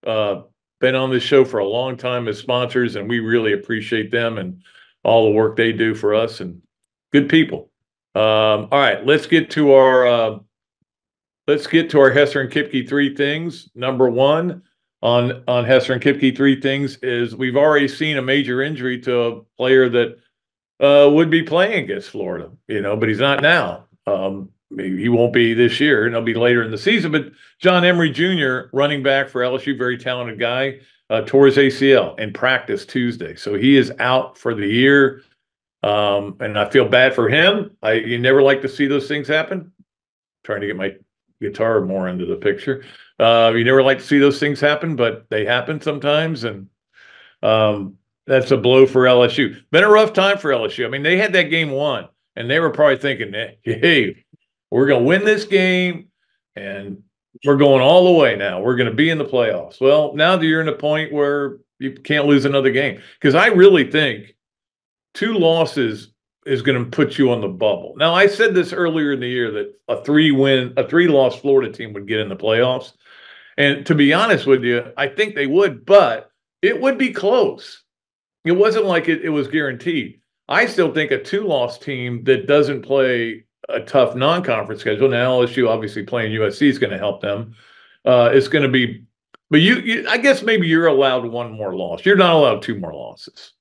been on this show for a long time as sponsors, and we really appreciate them and all the work they do for us, and good people. All right, let's get to our Hesser and Kipke 3 things. Number 1 on Hesser and Kipke 3 things is we've already seen a major injury to a player that would be playing against Florida, but he's not now. He won't be this year, and he'll be later in the season. But John Emery Jr., running back for LSU, very talented guy, tore his ACL in practice Tuesday. So he is out for the year. And I feel bad for him. You never like to see those things happen. Trying to get my guitar more into the picture. You never like to see those things happen, but they happen sometimes. And That's a blow for LSU. Been a rough time for LSU. I mean, they had that game won, and they were probably thinking, hey, we're going to win this game, and we're going all the way now. We're going to be in the playoffs. Well, now that you're in a point where you can't lose another game, because I really think 2 losses is going to put you on the bubble. Now, I said this earlier in the year that a 3-loss Florida team would get in the playoffs. And to be honest with you, I think they would, but it would be close. It wasn't like it was guaranteed. I still think a 2-loss team that doesn't play a tough non-conference schedule, now LSU obviously playing USC is going to help them. It's going to be, but I guess maybe you're allowed 1 more loss. You're not allowed 2 more losses.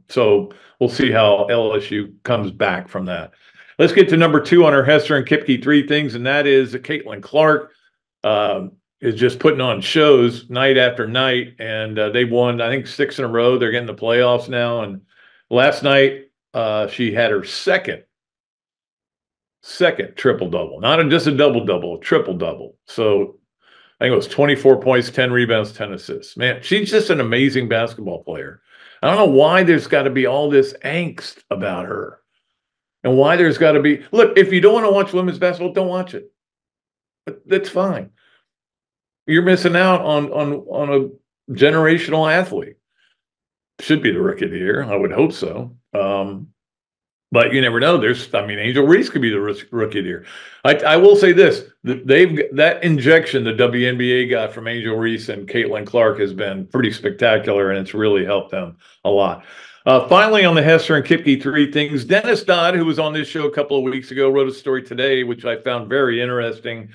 So we'll see how LSU comes back from that. Let's get to number 2 on our Hesser and Kipke 3 things, and that is Caitlin Clark. Is just putting on shows night after night, and they've won, I think, 6 in a row. They're getting the playoffs now, and last night she had her second triple-double. Not just a double-double, a triple-double. So I think it was 24 points, 10 rebounds, 10 assists. Man, she's just an amazing basketball player. I don't know why there's got to be all this angst about her, and why there's got to be – look, if you don't want to watch women's basketball, don't watch it. But that's fine. You're missing out on a generational athlete. Should be the rookie of the year. I would hope so. But you never know. Angel Reese could be the rookie of the year. I will say this: that injection the WNBA got from Angel Reese and Caitlin Clark has been pretty spectacular, and it's really helped them a lot. Finally, on the Hesser and Kipke 3 things, Dennis Dodd, who was on this show a couple of weeks ago, wrote a story today, which I found very interesting.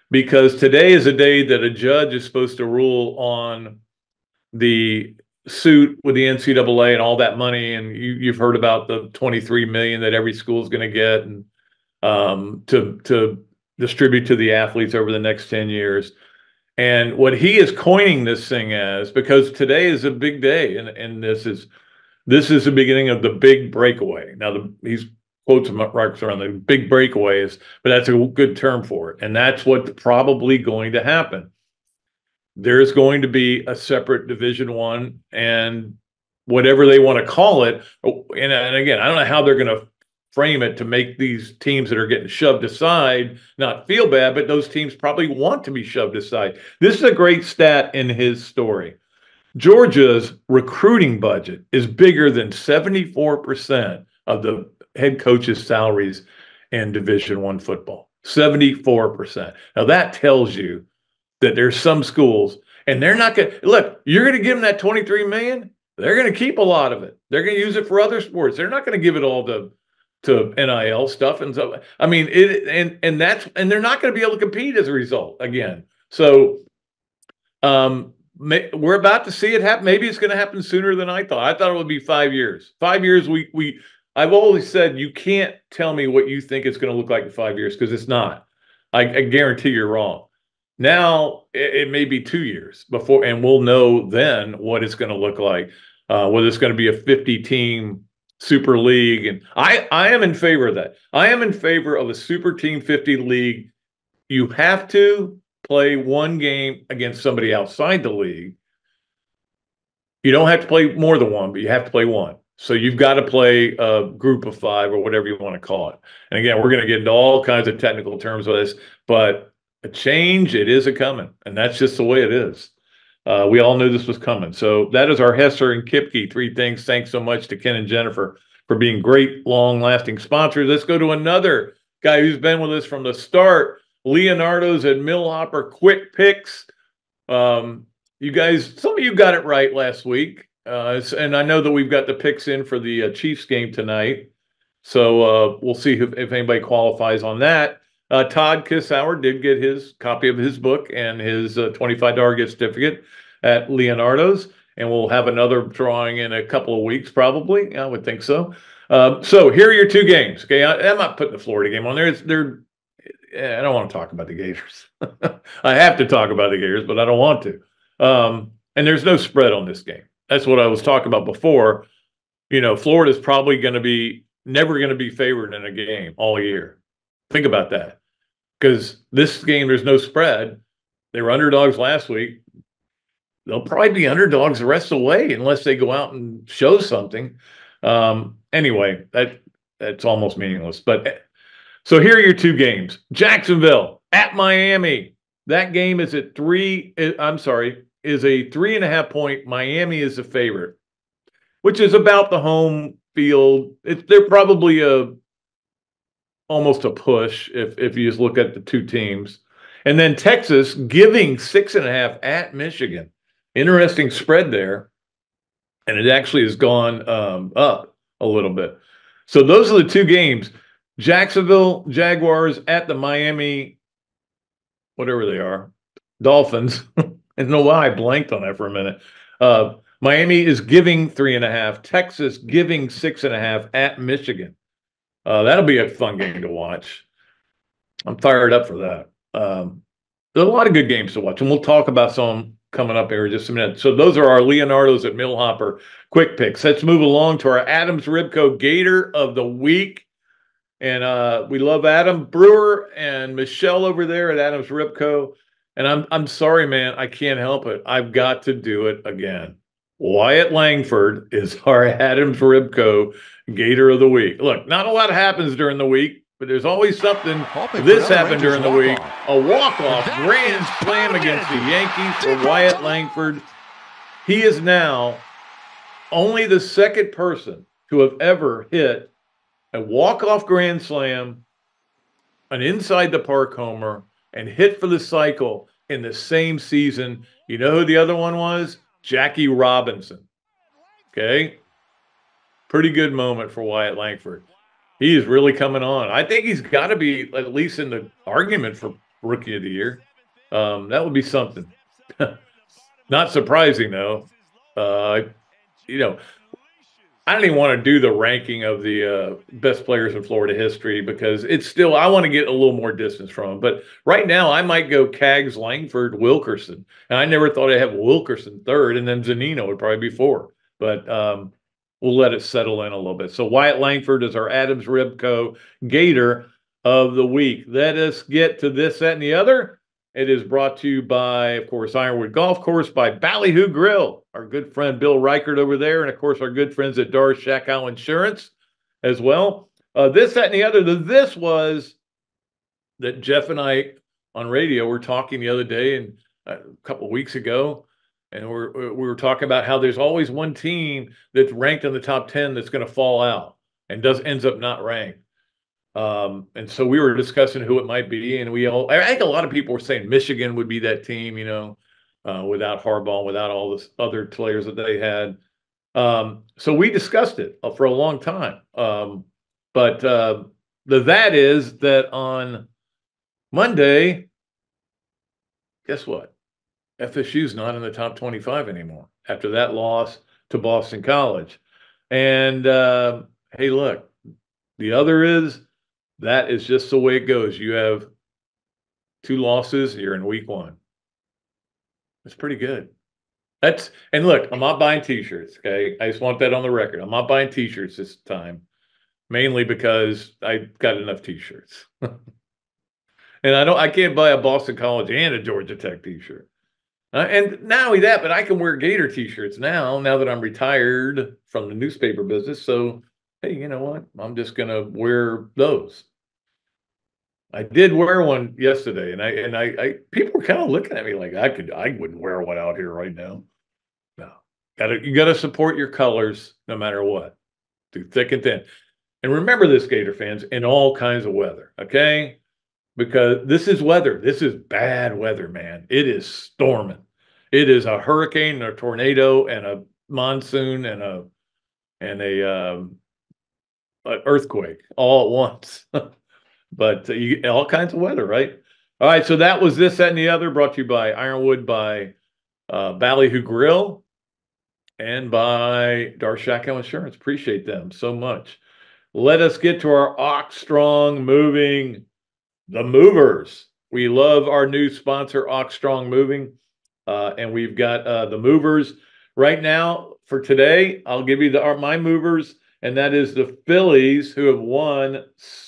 Because today is a day that a judge is supposed to rule on the suit with the NCAA and all that money, and you've heard about the $23 million that every school is going to get, and to distribute to the athletes over the next 10 years. And what he is coining this thing as, because today is a big day, and this is the beginning of the big breakaway. Now he's quotes marks around the big breakaways, but that's a good term for it. And that's what's probably going to happen. There's going to be a separate Division I, and whatever they want to call it. And again, I don't know how they're going to frame it to make these teams that are getting shoved aside not feel bad, but those teams probably want to be shoved aside. This is a great stat in his story. Georgia's recruiting budget is bigger than 74% of the head coaches' salaries in Division I football. 74%. Now that tells you that there's some schools, and they're not going to look. You're going to give them that $23 million. They're going to keep a lot of it. They're going to use it for other sports. They're not going to give it all to NIL stuff and stuff. I mean, and they're not going to be able to compete as a result again. So, we're about to see it happen. Maybe it's going to happen sooner than I thought. I thought it would be 5 years. 5 years. I've always said you can't tell me what you think it's going to look like in 5 years, because it's not. I guarantee you're wrong. Now it may be 2 years before, and we'll know then what it's going to look like. Whether it's going to be a 50-team super league, and I am in favor of that. I am in favor of a super team 50 league. You have to play 1 game against somebody outside the league. You don't have to play more than 1, but you have to play 1. So you've got to play a group of 5 or whatever you want to call it. And again, we're going to get into all kinds of technical terms with this, but a change, it is a coming, and that's just the way it is. We all knew this was coming. So that is our Hesser and Kipke 3 things. Thanks so much to Ken and Jennifer for being great, long-lasting sponsors. Let's go to another guy who's been with us from the start, Leonardo's at Millhopper Quick Picks. You guys, some of you got it right last week. And I know that we've got the picks in for the Chiefs game tonight. So we'll see if anybody qualifies on that. Todd Kissauer did get his copy of his book and his $25 gift certificate at Leonardo's. And we'll have another drawing in a couple of weeks, probably. I would think so. So here are your 2 games. Okay, I'm not putting the Florida game on there. I don't want to talk about the Gators. I have to talk about the Gators, but I don't want to. And there's no spread on this game. That's what I was talking about before. You know, Florida's probably never going to be favored in a game all year. Think about that. Because this game, there's no spread. They were underdogs last week. they'll probably be underdogs the rest of the way unless they go out and show something. Anyway, that's almost meaningless. But so here are your two games. Jacksonville at Miami. That game is at is a 3.5 point. Miami is the favorite, which is about the home field. They're probably almost a push if you just look at the two teams. And then Texas giving 6.5 at Michigan. Interesting spread there. And it actually has gone up a little bit. So those are the two games. Jacksonville Jaguars at the Miami, whatever they are, Dolphins. I don't know why I blanked on that for a minute. Miami is giving 3.5. Texas giving 6.5 at Michigan. That'll be a fun game to watch. I'm fired up for that. There's a lot of good games to watch, and we'll talk about some coming up here in just a minute. So those are our Leonardos at Millhopper quick picks. Let's move along to our Adams Ribco Gator of the week. And we love Adam Brewer and Michelle over there at Adams Ribco. And I'm sorry, man, I can't help it. I've got to do it again. Wyatt Langford is our Adams Ribco Gator of the week. Look, not a lot happens during the week, but there's always something. This happened during the week. A walk-off grand slam against the Yankees for Wyatt Langford. He is now only the second person to have ever hit a walk-off grand slam, an inside-the-park homer, and hit for the cycle in the same season. You know who the other one was? Jackie Robinson. Okay? Pretty good moment for Wyatt Langford. He is really coming on. I think he's got to be at least in the argument for Rookie of the Year. That would be something. Not surprising, though. I don't even want to do the ranking of the best players in Florida history because it's still, I want to get a little more distance from him. But right now, I might go Kaggs, Langford, Wilkerson. And I never thought I'd have Wilkerson third, and then Zunino would probably be fourth. But we'll let it settle in a little bit. So Wyatt Langford is our Adams Ribco Gator of the week. Let us get to this, that, and the other. It is brought to you by, of course, Ironwood Golf Course, by Ballyhoo Grill, our good friend Bill Reichert over there, and, of course, our good friends at Dar Shackhow Insurance as well. This, that, and the other. This was that Jeff and I on radio were talking the other day and a couple of weeks ago, and we were talking about how there's always one team that's ranked in the top 10 that's going to fall out and ends up not ranked. And so we were discussing who it might be, and I think a lot of people were saying Michigan would be that team, without Harbaugh, without all this other players that they had. So we discussed it for a long time. But that is that on Monday, guess what? FSU's not in the top 25 anymore after that loss to Boston College. And hey, look, the other is, that is just the way it goes. You have 2 losses, you're in week 1. That's pretty good. And look, I'm not buying T-shirts, okay? I just want that on the record. I'm not buying T-shirts this time, mainly because I got enough T-shirts. And I can't buy a Boston College and a Georgia Tech T-shirt. And not only that, but I can wear Gator T-shirts now that I'm retired from the newspaper business. So, hey, you know what? I'm just going to wear those. I did wear one yesterday, and I people were kind of looking at me like I wouldn't wear one out here right now. No, you got to support your colors no matter what, through thick and thin. And remember this, Gator fans, in all kinds of weather, okay? Because this is weather. This is bad weather, man. It is storming. It is a hurricane and a tornado and a monsoon and an earthquake all at once. But all kinds of weather, right? All right, so that was this, that, and the other, brought to you by Ironwood, by Ballyhoo Grill, and by Dar Shackhow Insurance. Appreciate them so much. Let us get to our Ox Strong Moving, the Movers. We love our new sponsor, Ox Strong Moving, and we've got the Movers right now for today. I'll give you my Movers. And that is the Phillies, who have won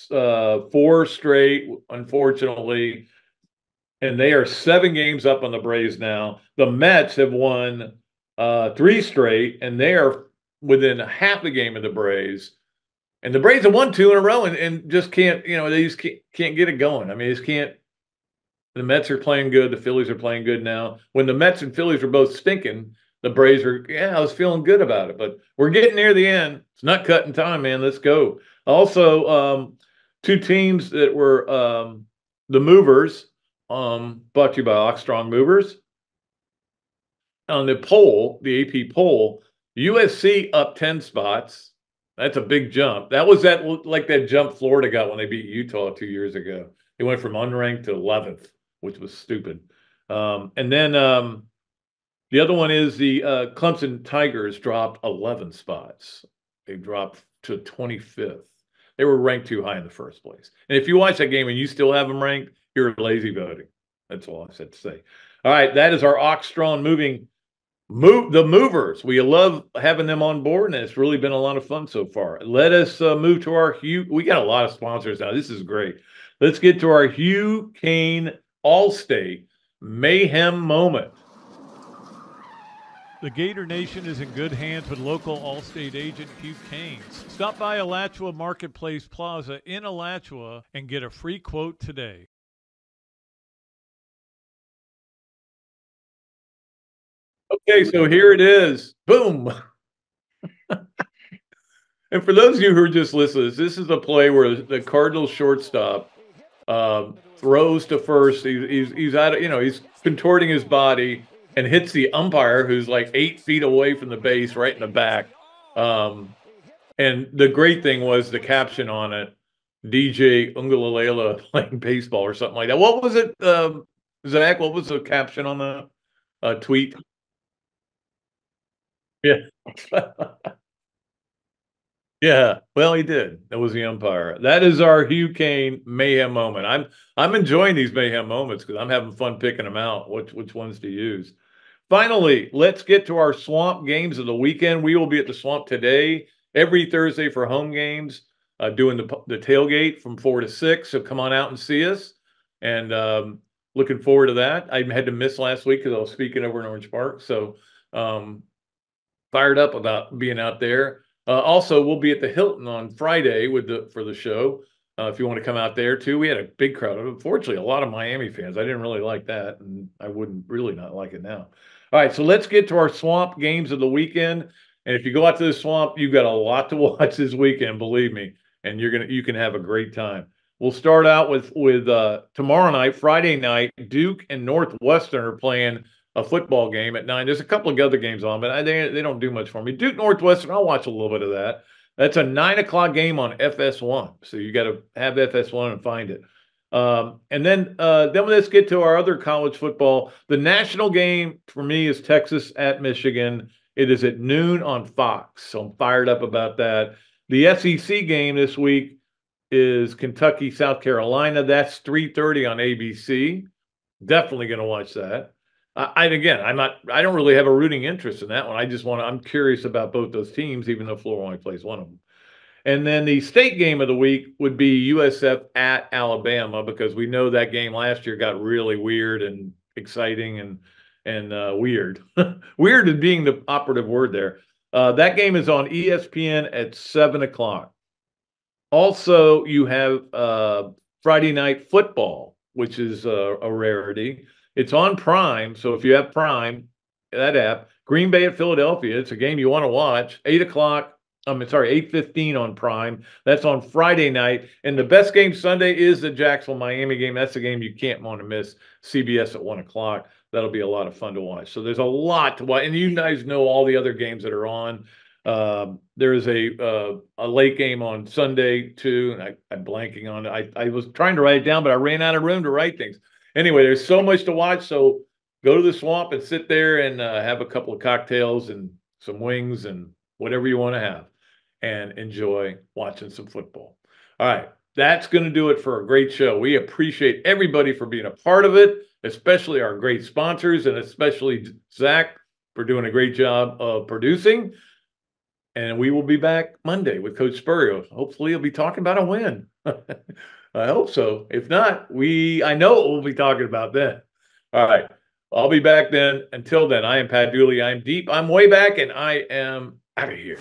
4 straight, unfortunately. and they are 7 games up on the Braves now. The Mets have won 3 straight, and they are within half a game of the Braves. And the Braves have won 2 in a row and just can't, they just can't get it going. I mean, just can't. The Mets are playing good. The Phillies are playing good now. When the Mets and Phillies were both stinking, the Braves are, I was feeling good about it. But we're getting near the end. It's not cutting time, man. Let's go. Also, 2 teams that were the Movers, brought to you by Oxstrong Movers. On the poll, the AP poll, USC up 10 spots. That's a big jump. That was like that jump Florida got when they beat Utah 2 years ago. They went from unranked to 11th, which was stupid. And then the other one is the Clemson Tigers dropped 11 spots. They dropped to 25th. They were ranked too high in the first place. And if you watch that game and you still have them ranked, you're lazy voting. That's all I said to say. All right, that is our Oxstrong the Movers. We love having them on board, and it's really been a lot of fun so far. Let us move to our Hugh. We got a lot of sponsors now. This is great. Let's get to our Hugh, Cain, Allstate Mayhem moment. The Gator Nation is in good hands with local Allstate agent Hugh Cain. Stop by Alachua Marketplace Plaza in Alachua and get a free quote today. Okay, so here it is. Boom. And for those of you who are just listening, this is a play where the Cardinals shortstop throws to first. He's out of, he's contorting his body and hits the umpire, who's like 8 feet away from the base, right in the back. And the great thing was the caption on it: DJ Ungalalela playing baseball or something like that. What was it, Zach? What was the caption on the tweet? Yeah. Yeah, well, he did. That was the umpire. That is our Hugh Cain Mayhem moment. I'm enjoying these Mayhem moments because I'm having fun picking them out, which ones to use. Finally, let's get to our Swamp games of the weekend. We will be at the Swamp today, every Thursday for home games, doing the tailgate from 4 to 6. So come on out and see us. And looking forward to that. I had to miss last week because I was speaking over in Orange Park. So fired up about being out there. Also, we'll be at the Hilton on Friday for the show. If you want to come out there too, we had a big crowd. Unfortunately, a lot of Miami fans. I didn't really like that, and I wouldn't really not like it now. All right, so let's get to our Swamp games of the weekend. And if you go out to the Swamp, you've got a lot to watch this weekend, believe me, and you can have a great time. We'll start out with tomorrow night, Friday night. Duke and Northwestern are playing a football game at 9. There's a couple of other games on, but they don't do much for me. Duke Northwestern, I'll watch a little bit of that. That's a 9 o'clock game on FS1, so you got to have FS1 and find it. And then let's get to our other college football. The national game for me is Texas at Michigan. It is at noon on Fox, so I'm fired up about that. The SEC game this week is Kentucky, South Carolina. That's 3:30 on ABC. Definitely going to watch that. I don't really have a rooting interest in that one. I'm curious about both those teams, even though Florida only plays one of them. And then the state game of the week would be USF at Alabama, because we know that game last year got really weird and exciting and weird. Weird is being the operative word there. That game is on ESPN at 7 o'clock. Also, you have Friday Night Football, which is a rarity. It's on Prime, so if you have Prime, that app, Green Bay at Philadelphia, it's a game you want to watch. 8:15 on Prime. That's on Friday night. And the best game Sunday is the Jacksonville-Miami game. That's the game you can't want to miss. CBS at 1 o'clock. That'll be a lot of fun to watch. So there's a lot to watch. And you guys know all the other games that are on. There's a late game on Sunday, too. And I'm blanking on it. I was trying to write it down, but I ran out of room to write things. Anyway, there's so much to watch, so go to the Swamp and sit there and have a couple of cocktails and some wings and whatever you want to have and enjoy watching some football. All right, that's going to do it for a great show. We appreciate everybody for being a part of it, especially our great sponsors, and especially Zach for doing a great job of producing. And we will be back Monday with Coach Spurrier. Hopefully he'll be talking about a win. I hope so. If not, I know what we'll be talking about then. All right. I'll be back then. Until then, I am Pat Dooley. I'm deep. I'm way back, and I am out of here.